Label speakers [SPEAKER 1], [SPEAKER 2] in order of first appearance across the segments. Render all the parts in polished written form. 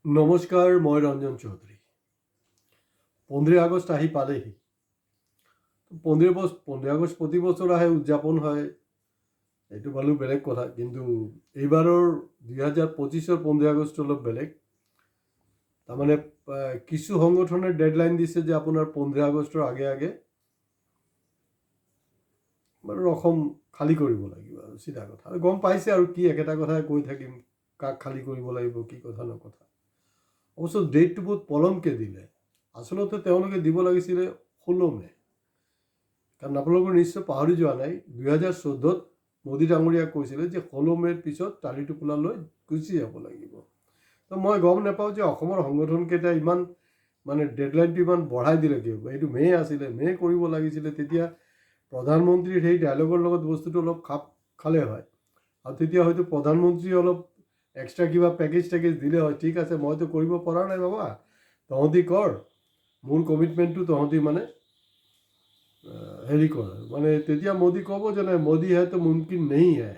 [SPEAKER 1] নমস্কাৰ, মই ৰঞ্জন চৌধুৰী। 15 আগষ্ট আহি পালেহি। 15 আগষ্ট প্ৰতি বছৰ আহে, উদযাপন হয়, এইটো বাৰু বেলেগ কথা। কিন্তু এইবাৰৰ 2025-ৰ 15 আগষ্ট অলপ বেলেগ। তাৰমানে কিছু সংগঠনে ডেডলাইন দিছে যে আপোনাৰ 15 আগষ্টৰ আগে আগে বাৰু অসম খালী কৰিব লাগিব, আৰু চিধা কথা। আৰু গম পাইছে আৰু কি একেটা কথাই কৈ থাকিম, কাক খালী কৰিব লাগিব, কি কথা নকথা। অৱশ্য ডেটটো বহুত পলমকৈ দিলে। আচলতে তেওঁলোকে দিব লাগিছিলে 16 মে'। কাৰণ আপোনালোকৰ নিশ্চয় পাহৰি যোৱা নাই, 2014-ত মোদী ডাঙৰীয়াক কৈছিলে যে 16 মে'ৰ পিছত টালি-টোপোলা লৈ গুচি যাব লাগিব। তো মই গম নাপাওঁ যে অসমৰ সংগঠনকেইটা ইমান ডেডলাইনটো ইমান বঢ়াই দিলে কিয়। এইটো মে' আছিলে, মে' কৰিব লাগিছিলে। তেতিয়া প্ৰধানমন্ত্ৰীৰ সেই ডায়লগৰ লগত বস্তুটো অলপ খাপ খালে হয়, আৰু তেতিয়া হয়তো প্ৰধানমন্ত্ৰী অলপ এক্সট্ৰা কিবা পেকেজ দিলে হয়। ঠিক আছে, মইতো কৰিব পৰা নাই বাবা, তহঁতি কৰ, মোৰ কমিটমেণ্টটো তহঁতি হেৰি কৰ। তেতিয়া মোদী ক'ব যে নাই, মোদী হে তো মুমকিন নেহি হে,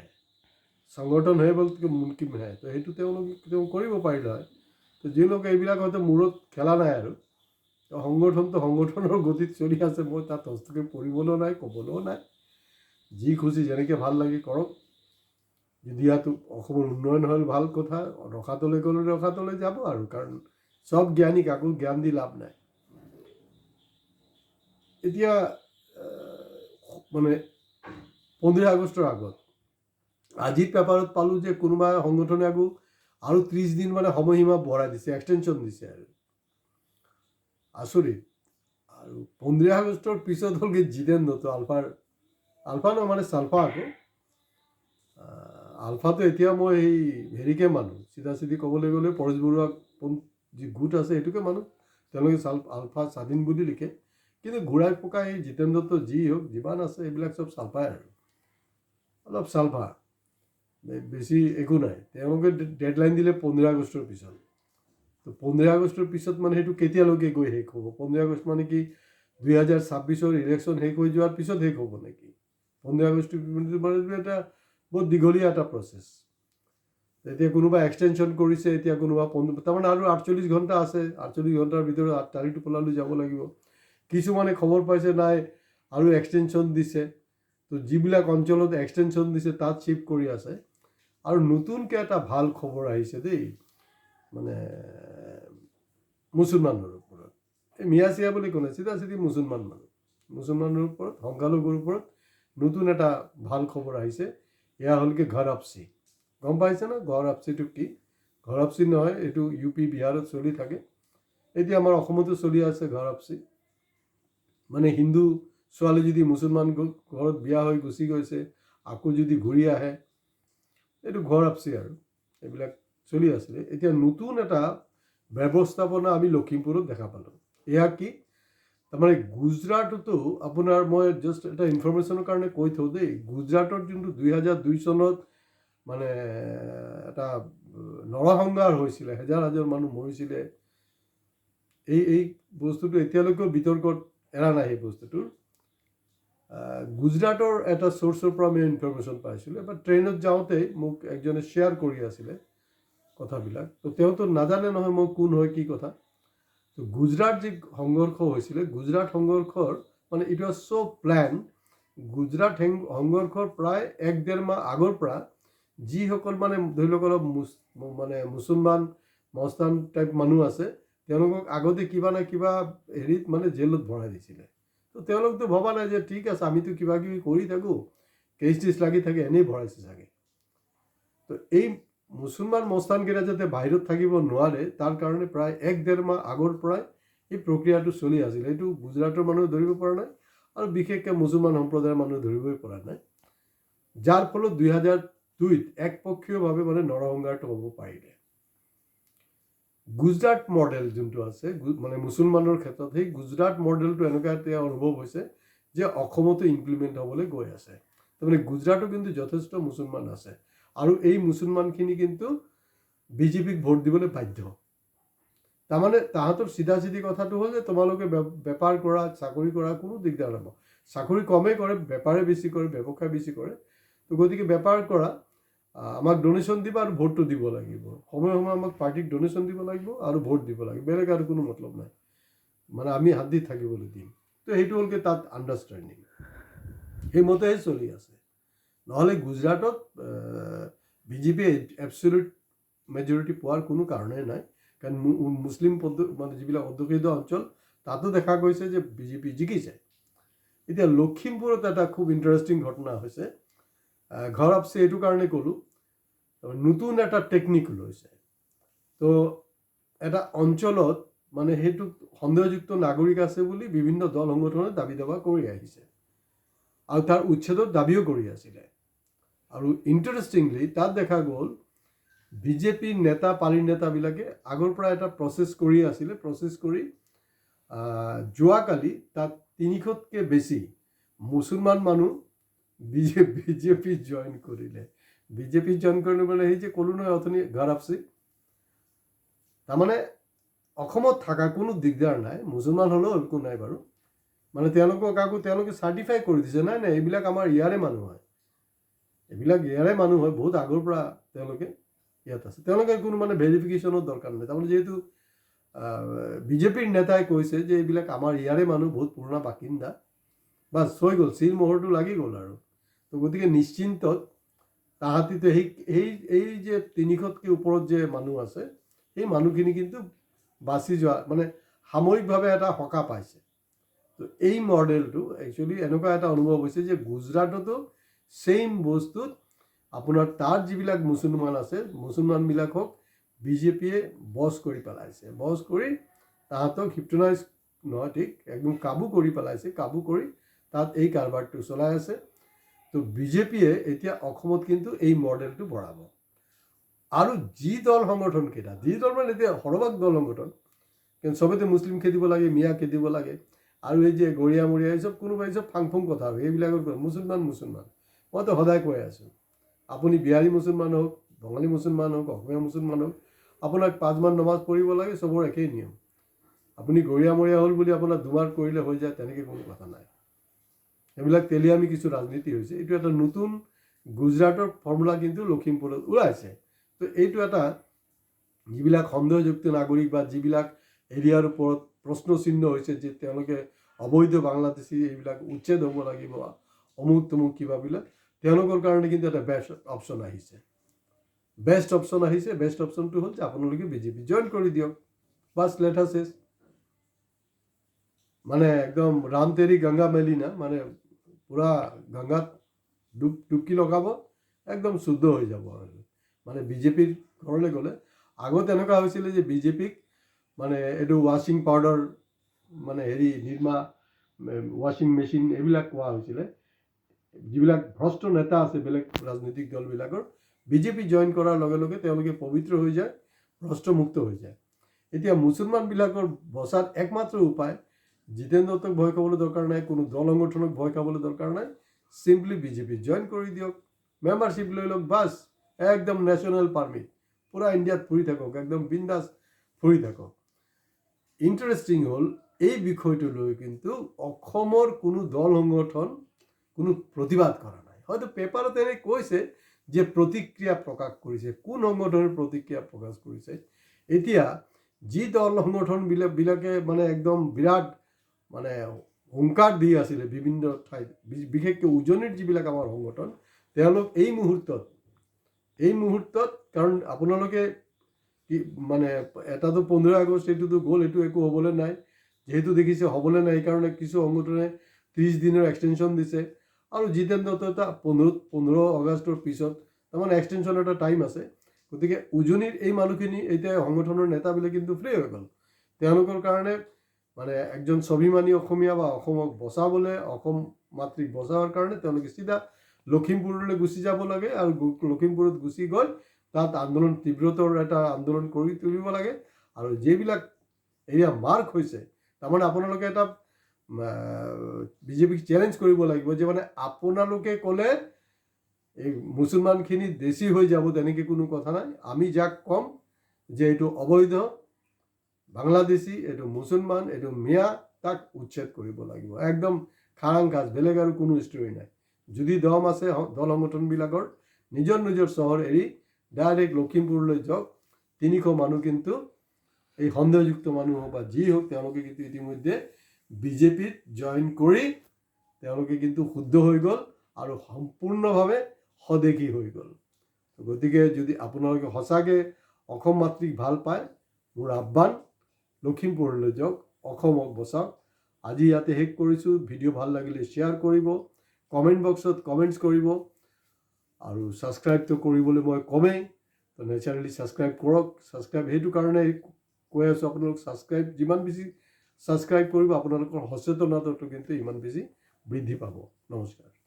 [SPEAKER 1] সংগঠন হে বলকে মুমকিন হে। তো সেইটো তেওঁ কৰিব পাৰিলে হয়। তো যি লোকে এইবিলাক হয়তো মূৰত খেলা নাই, আৰু সংগঠনটো সংগঠনৰ গতিত চলি আছে। মই তাত হস্তক্ষেপ কৰিবলৈও নাই, ক'বলৈও নাই। যি খুচি যেনেকৈ ভাল লাগে কৰক। যদি ইয়াত অসমৰ উন্নয়ন হ'ল ভাল কথা, ৰখাতলৈ গ'লে ৰখাতলৈ যাব আৰু। কাৰণ চব জ্ঞানী, কাকো জ্ঞান দি লাভ নাই। এতিয়া 15 আগষ্টৰ আগত আজি পেপাৰত পালোঁ যে কোনোবা সংগঠনে আৰু 30 দিন সময়সীমা বঢ়াই দিছে, এক্সটেনশ্যন দিছে। আৰু আচৰিত। আৰু 15 আগষ্টৰ পিছত হ'লগৈ জিতেন দত্ত, আলফা নহয়, চালফা আকৌ। আলফাটো এতিয়া মই এই হেৰিকে মানো, চিধা চিধি ক'বলৈ গ'লে পৰেশ বৰুৱা যি গোট আছে সেইটোকে মানো। তেওঁলোকে আলফা স্বাধীন বুলি লিখে, কিন্তু ঘূৰাই পকাই এই জিতেন দত্ত যি হওক, যিমান আছে এইবিলাক চব চালফাই। আৰু অলপ চালফা, বেছি একো নাই। তেওঁলোকে ডেডলাইন দিলে 15 আগষ্টৰ পিছত। তো 15 আগষ্টৰ পিছত সেইটো কেতিয়ালৈকে গৈ শেষ হ'ব? 15 আগষ্ট কি 2026-ৰ ইলেকশ্যন শেষ হৈ যোৱাৰ পিছত শেষ হ'ব নেকি? 15 আগষ্ট এটা বহুত দীঘলীয়া এটা প্ৰচেছ। এতিয়া কোনোবা এক্সটেনশ্যন কৰিছে, এতিয়া কোনোবা তাৰমানে আৰু 48 ঘণ্টা আছে। 48 ঘণ্টাৰ ভিতৰত টালি-টোপোলালৈ যাব লাগিব। কিছুমানে খবৰ পাইছে নাই আৰু এক্সটেনশ্যন দিছে, তো যিবিলাক অঞ্চলত এক্সটেনশ্যন দিছে তাত শ্বিফ্ট কৰি আছে। আৰু নতুনকৈ এটা ভাল খবৰ আহিছে দেই, মুছলমানৰ ওপৰত। এই মিয়া চিয়া বুলি ক'লে, চিধা চিধি মুছলমানৰ ওপৰত, সংখ্যালঘুৰ ওপৰত নতুন এটা ভাল খবৰ আহিছে। এয়া হ'ল কি ঘৰ আপচি। গম পাইছে না ঘৰ আপচিটো কি? ঘৰ আপচি নহয়, এইটো UP বিহাৰত চলি থাকে। এতিয়া আমাৰ অসমতো চলি আছে ঘৰ আপচি। হিন্দু ছোৱালী যদি মুছলমান ঘৰত বিয়া হৈ গুচি গৈছে, আকৌ যদি ঘূৰি আহে, এইটো ঘৰ আপচি। আৰু এইবিলাক চলি আছিলে। এতিয়া নতুন এটা ব্যৱস্থাপনা আমি লখিমপুৰত দেখা পালোঁ। এয়া কি? তাৰমানে গুজৰাটতো আপোনাৰ, মই জাষ্ট এটা ইনফৰমেশ্যনৰ কাৰণে কৈ থওঁ দেই, গুজৰাটত যোনটো 2002 চনত এটা নৰসংহাৰ হৈছিলে, হাজাৰ হাজাৰ মানুহ মৰিছিলে। এই বস্তুটো এতিয়ালৈকেও বিতৰ্কত এৰা নাই। সেই বস্তুটোৰ গুজৰাটৰ এটা চ'ৰ্চৰ পৰা আমি ইনফৰমেশ্যন পাইছিলোঁ। এবাৰ ট্ৰেইনত যাওঁতেই মোক একজনে শ্বেয়াৰ কৰি আছিলে কথাবিলাক। তো তেওঁতো নাজানে নহয় মই কোন হয়, কি কথা। তো গুজৰাট যি সংঘৰ্ষ হৈছিলে, গুজৰাট সংঘৰ্ষৰ it was so' plain. Gujarat সংঘৰ্ষৰ প্ৰায় 1-1.5 মাহ আগৰ পৰা যিসকল ধৰি লওক অলপ মুছলমান মস্তান টাইপ মানুহ আছে, তেওঁলোকক আগতে কিবা না কিবা হেৰিত জেলত ভৰাই দিছিলে। তো তেওঁলোকতো ভবা নাই যে ঠিক আছে, আমিতো কিবা কিবি কৰি থাকোঁ, কেছ টেছ লাগি থাকে, এনেই ভৰাইছে চাগে। তো এই মুছলমান মস্তানকেইটা যাতে বাহিৰত থাকিব নোৱাৰে, তাৰ কাৰণে প্ৰায় 1-1.5 মাহ আগৰ পৰাই এই প্ৰক্ৰিয়াটো চলি আছিল। এইটো গুজৰাটৰ মানুহে ধৰিব পৰা নাই, আৰু বিশেষকৈ মুছলমান সম্প্ৰদায়ৰ মানুহে ধৰিবই পৰা নাই। যাৰ ফলত 2002-ত একপক্ষীয়ভাৱে নৰসংহাৰটো হ'ব পাৰিলে। গুজৰাট মডেল যোনটো আছে মুছলমানৰ ক্ষেত্ৰত, সেই গুজৰাট মডেলটো এনেকুৱা এটা অনুভৱ হৈছে যে অসমতো ইমপ্লিমেণ্ট হ'বলৈ গৈ আছে। তাৰমানে গুজৰাটো কিন্তু যথেষ্ট মুছলমান আছে, আৰু এই মুছলমানখিনি কিন্তু BJPক ভোট দিবলৈ বাধ্য। তাৰমানে তাহাঁতৰ চিধা চিধি কথাটো হ'ল যে তোমালোকে বেপাৰ কৰা, চাকৰি কৰা, কোনো দিগদাৰ নহয়। চাকৰি কমেই কৰে, বেপাৰে বেছি কৰে, ব্যৱসায় বেছি কৰে। তো গতিকে বেপাৰ কৰা, আমাক ডোনেশ্যন দিব আৰু ভোটটো দিব লাগিব, সময়ে সময়ে আমাক পাৰ্টিক ডোনেশ্যন দিব লাগিব আৰু ভোট দিব লাগিব, বেলেগ আৰু কোনো মতলব নাই, মানে আমি হাত দি থাকিবলৈ দিম। তো সেইটো হ'লগৈ তাত আণ্ডাৰষ্টেণ্ডিং, সেইমতেহে চলি আছে। নহ'লে গুজৰাটত বিজেপিয়ে এবচলিউট মেজৰিটি পোৱাৰ কোনো কাৰণেই নাই, কাৰণ মুছলিম মানে যিবিলাক অধ্যুষিত অঞ্চল তাতো দেখা গৈছে যে বিজেপি জিকিছে। এতিয়া লখিমপুৰত এটা খুব ইণ্টাৰেষ্টিং ঘটনা হৈছে, ঘৰ আপচি এইটো কাৰণে ক'লোঁ, নতুন এটা টেকনিক লৈছে। তো এটা অঞ্চলত মানে সেইটো সন্দেহযুক্ত নাগৰিক আছে বুলি বিভিন্ন দল সংগঠনে দাবী দাবা কৰি আহিছে আৰু তাৰ উচ্ছেদৰ দাবীও কৰি আছিলে। আৰু ইণ্টাৰেষ্টিংলি তাত দেখা গ'ল বিজেপিৰ নেতা পাৰ্টিৰ নেতাবিলাকে আগৰ পৰা এটা প্ৰচেছ কৰি আছিলে, প্ৰচেছ কৰি যোৱাকালি তাত 300তকৈ বেছি মুছলমান মানুহ বিজেপি জইন কৰিলে। বিজেপি জইন কৰিবলৈ সেই যে ক'লোঁ নহয় অথনি ঘৰ আপচি, তাৰমানে অসমত থকা কোনো দিগদাৰ নাই, মুছলমান হ'লেও একো নাই বাৰু, মানে তেওঁলোকে চাৰ্টিফাই কৰি দিছে, নাই নাই এইবিলাক আমাৰ ইয়াৰে মানুহ হয়, এইবিলাক ইয়াৰে মানুহ হয়, বহুত আগৰ পৰা তেওঁলোকে ইয়াত আছে, তেওঁলোকে কোনো মানে ভেৰিফিকেশ্যনৰ দৰকাৰ নাই। তাৰমানে যিহেতু বিজেপিৰ নেতাই কৈছে যে এইবিলাক আমাৰ ইয়াৰে মানুহ, বহুত পুৰণা বাসিন্দা, বাছ হৈ গ'ল, চিল মোহৰটো লাগি গ'ল আৰু। তো গতিকে নিশ্চিন্তত তাহাঁতিতো এই যে 300তকৈ ওপৰত যে মানুহ আছে সেই মানুহখিনি কিন্তু বাচি যোৱা মানে সাময়িকভাৱে এটা সকাহ পাইছে। তো এই মডেলটো একচুৱেলি এনেকুৱা এটা অনুভৱ হৈছে যে গুজৰাটতো ছেইম বস্তুত আপোনাৰ তাৰ যিবিলাক মুছলমান আছে, মুছলমানবিলাকক বিজেপিয়ে বছ কৰি পেলাইছে, বছ কৰি তাহাঁতক হিপটনাইজ নহয়, ঠিক একদম কাবু কৰি পেলাইছে, কাবু কৰি তাত এই কাৰবাৰটো চলাই আছে। তো বিজেপিয়ে এতিয়া অসমত কিন্তু এই মডেলটো বঢ়াব। আৰু যি দল সংগঠনকেইটা, যি দল মানে এতিয়া সৰহভাগ দল সংগঠন, কিন্তু চবেতো মুছলিম খেদিব লাগে, মিয়া খেদিব লাগে, আৰু এই যে গৰিয়া মৰিয়া এই চব কোনোবাই চব ফাং কথা হয়, এইবিলাকৰ মুছলমান মইতো সদায় কৈ আছোঁ, আপুনি বিহাৰী মুছলমান হওক, বঙালী মুছলমান হওক, অসমীয়া মুছলমান হওক, আপোনাক 5 মান নমাজ পঢ়িব লাগে, চবৰ একেই নিয়ম। আপুনি গৰিয়া মৰিয়া হ'ল বুলি আপোনাৰ 2 বাৰ কৰিলে হৈ যায়, তেনেকৈ কোনো কথা নাই। এইবিলাক তেলিয়ামি কিছু ৰাজনীতি হৈছে। এইটো এটা নতুন গুজৰাটৰ ফৰ্মুলা কিন্তু লখিমপুৰত ওলাইছে। তো এইটো এটা যিবিলাক সন্দেহযুক্ত নাগৰিক বা যিবিলাক এৰিয়াৰ ওপৰত প্ৰশ্ন চিহ্ন হৈছে যে তেওঁলোকে অবৈধ বাংলাদেশী, এইবিলাক উচ্ছেদ হ'ব লাগিব, অমুক তমুক কিবাবিলাক, তেওঁলোকৰ কাৰণে কিন্তু এটা বেষ্ট অপশ্যন আহিছে। বেষ্ট অপশ্যনটো হ'ল যে আপোনালোকে বিজেপি জইন কৰি দিয়ক, বাছ লেঠা চেছ, মানে একদম ৰাম তেৰি গংগা মেলি না, মানে পুৰা গংগাত ডুবকি লগাব, একদম শুদ্ধ হৈ যাব আৰু। মানে বিজেপিৰ ঘৰলৈ গ'লে আগত এনেকুৱা হৈছিলে যে বিজেপিক মানে এইটো ৱাশ্বিং পাউডাৰ, মানে নিৰ্মা ৱাশ্বিং মেচিন এইবিলাক কোৱা হৈছিলে। যিবিলাক ভ্ৰষ্ট নেতা আছে বেলেগ ৰাজনৈতিক দলবিলাকৰ, বিজেপি জইন কৰাৰ লগে লগে তেওঁলোকে পবিত্ৰ হৈ যায়, ভ্ৰষ্টমুক্ত হৈ যায়। এতিয়া মুছলমানবিলাকৰ বচাৰ একমাত্ৰ উপায়, জিতেন দত্তক ভয় খাবলৈ দৰকাৰ নাই, কোনো দল সংগঠনক ভয় খাবলৈ দৰকাৰ নাই, চিম্পলি বিজেপি জইন কৰি দিয়ক, মেম্বাৰশ্বিপ লৈ লওক, বাছ একদম নেশ্যনেল পাৰ্মিট, পুৰা ইণ্ডিয়াত ফুৰি থাকক, একদম বিন্দাছ ফুৰি থাকক। ইণ্টাৰেষ্টিং হ'ল এই বিষয়টো লৈ কিন্তু অসমৰ কোনো দল সংগঠন কোনো প্ৰতিবাদ কৰা নাই। হয়তো পেপাৰত এনে কৈছে যে প্ৰতিক্ৰিয়া প্ৰকাশ কৰিছে, কোন সংগঠনে প্ৰতিক্ৰিয়া প্ৰকাশ কৰিছে। এতিয়া যি দল সংগঠনবিলাকে মানে একদম বিৰাট মানে হুংকাৰ দি আছিলে বিভিন্ন ঠাইত, বিশেষকৈ উজনিৰ যিবিলাক আমাৰ সংগঠন, তেওঁলোক এই মুহূৰ্তত কাৰণ আপোনালোকে কি মানে এটাতো 15 আগষ্ট এইটোতো গ'ল, এইটো একো হ'বলৈ নাই, যিহেতু দেখিছে হ'বলৈ নাই, সেইকাৰণে কিছু সংগঠনে 30 দিনৰ এক্সটেনশ্যন দিছে। আৰু জিতেন দত্ত এটা 15 আগষ্টৰ পিছত তাৰমানে এক্সটেনশ্যন এটা টাইম আছে। গতিকে উজনিৰ এই মানুহখিনি এতিয়া সংগঠনৰ নেতাবিলাক কিন্তু ফ্ৰী হৈ গ'ল। তেওঁলোকৰ কাৰণে মানে একজন স্বাভিমানী অসমীয়া বা অসমক বচাবলৈ, অসম মাতৃক বচাবৰ কাৰণে তেওঁলোকে চিধা লখিমপুৰলৈ গুচি যাব লাগে, আৰু লখিমপুৰত গুচি গৈ তাত আন্দোলন, তীব্ৰতৰ এটা আন্দোলন কৰি তুলিব লাগে। আৰু যিবিলাক এৰিয়া মাৰ্ক হৈছে, তাৰমানে আপোনালোকে এটা বিজেপিক চেলেঞ্জ কৰিব লাগিব যে মানে আপোনালোকে ক'লে এই মুছলমানখিনি দেশী হৈ যাব, তেনেকৈ কোনো কথা নাই। আমি যাক ক'ম যে এইটো অবৈধ বাংলাদেশী, এইটো মুছলমান, এইটো মিয়া, তাক উচ্ছেদ কৰিব লাগিব, একদম খাৰাং খাজ, বেলেগ আৰু কোনো ষ্টৰী নাই। যদি দম আছে দল সংগঠনবিলাকৰ নিজৰ নিজৰ চহৰ এৰি ডাইৰেক্ট লখিমপুৰলৈ যাওক 300 মানুহ কিন্তু এই সন্দেহযুক্ত মানুহ হওক বা যি হওক তেওঁলোকে কিন্তু ইতিমধ্যে বিজেপিত জইন কৰি তেওঁলোকে কিন্তু শুদ্ধ হৈ গ'ল আৰু সম্পূৰ্ণভাৱে স্বদেশী হৈ গ'ল গতিকে যদি আপোনালোকে সঁচাকৈ অসম মাতৃক ভাল পায় মোৰ আহ্বান লখিমপুৰলৈ যাওক অসমক বচাওক আজি ইয়াতে শেষ কৰিছোঁ ভিডিঅ' ভাল লাগিলে শ্বেয়াৰ কৰিব কমেণ্ট বক্সত কমেণ্টছ কৰিব আৰু ছাবস্ক্ৰাইবটো কৰিবলৈ মই কমেই তো নেচাৰেলি ছাবস্ক্ৰাইব কৰক ছাবস্ক্ৰাইব সেইটো কাৰণে কৈ আছোঁ আপোনালোক ছাবস্ক্ৰাইব যিমান বেছি ছাবস্ক্ৰাইব কৰিব আপোনালোকৰ সচেতনতাটো কিন্তু ইমান বেছি বৃদ্ধি পাব নমস্কাৰ